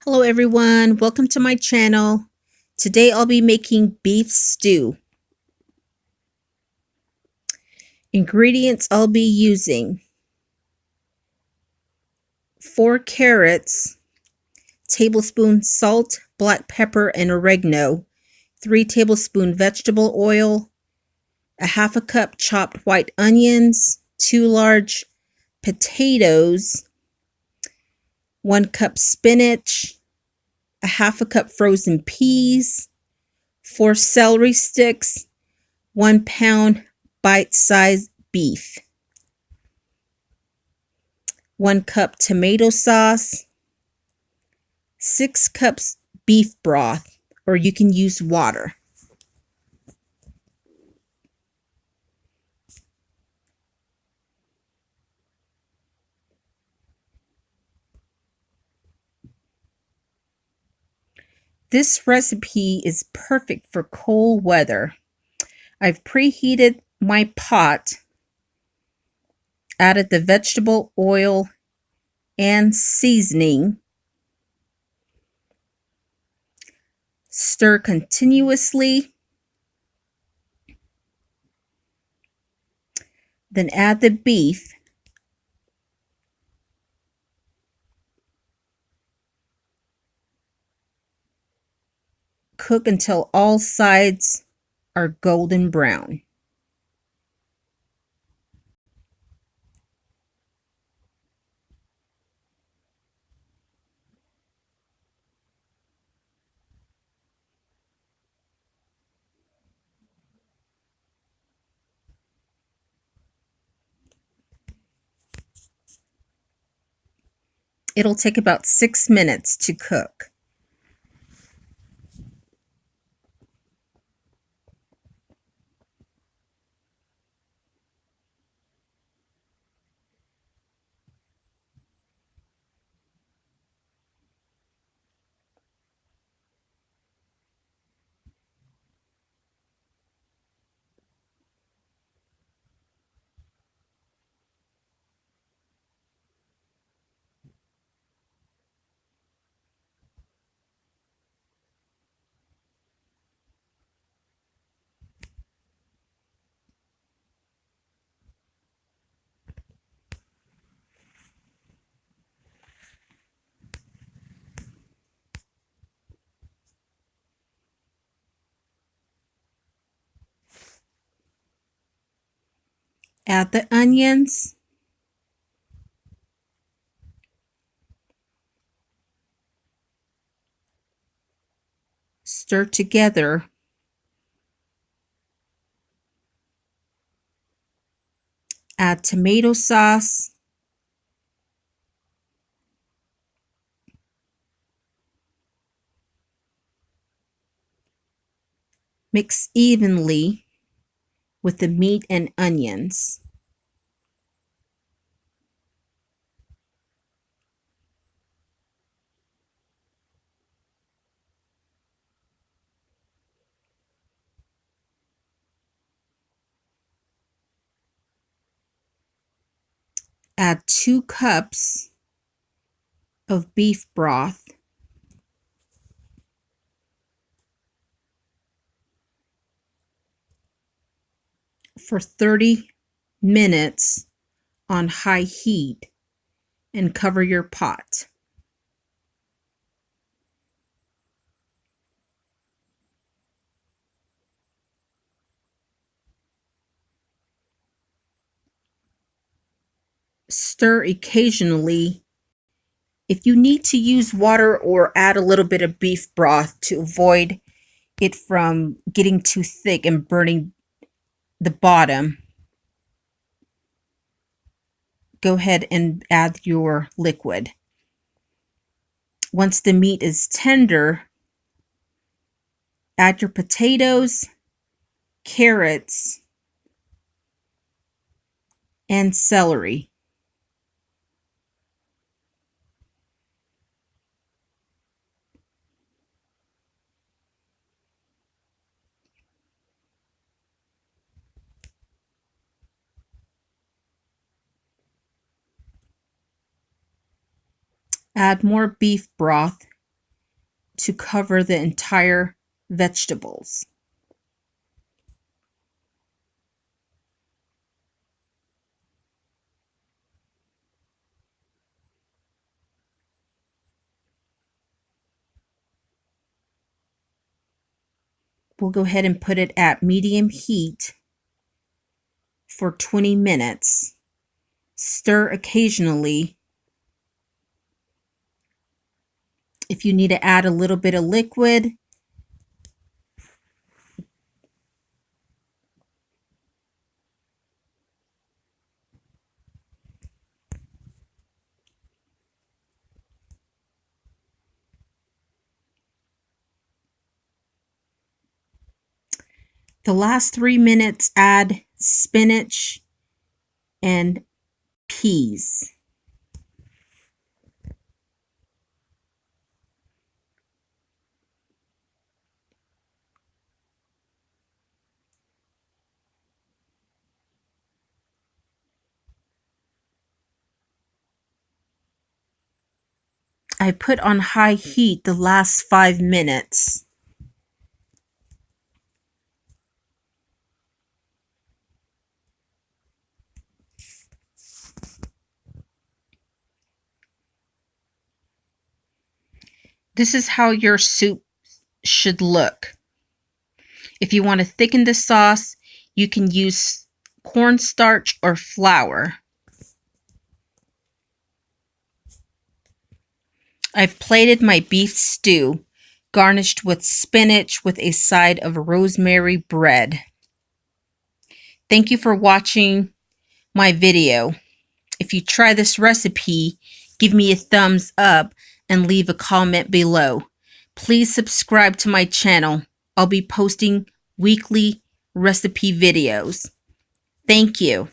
Hello everyone, welcome to my channel. Today I'll be making beef stew. Ingredients I'll be using: 4 carrots, tablespoon salt, black pepper, and oregano, 3 tablespoon vegetable oil, a half a cup chopped white onions, 2 large potatoes, 1 cup spinach, a half a cup frozen peas, 4 celery sticks, 1 pound bite-sized beef, 1 cup tomato sauce, 6 cups beef broth, or you can use water. This recipe is perfect for cold weather. I've preheated my pot, added the vegetable oil and seasoning. Stir continuously. Then add the beef. Cook until all sides are golden brown. It'll take about 6 minutes to cook. Add the onions. Stir together. Add tomato sauce. Mix evenly with the meat and onions. Add 2 cups of beef broth. For 30 minutes on high heat and cover your pot. Stir occasionally. If you need to use water or add a little bit of beef broth to avoid it from getting too thick and burning the bottom, go ahead and add your liquid. Once the meat is tender, add your potatoes, carrots, and celery. Add more beef broth to cover the entire vegetables. We'll go ahead and put it at medium heat for 20 minutes. Stir occasionally. If you need to add a little bit of liquid, the last 3 minutes, add spinach and peas. I put on high heat the last 5 minutes. This is how your soup should look. If you want to thicken the sauce, you can use cornstarch or flour. I've plated my beef stew, garnished with spinach with a side of rosemary bread. Thank you for watching my video. If you try this recipe, give me a thumbs up and leave a comment below. Please subscribe to my channel. I'll be posting weekly recipe videos. Thank you.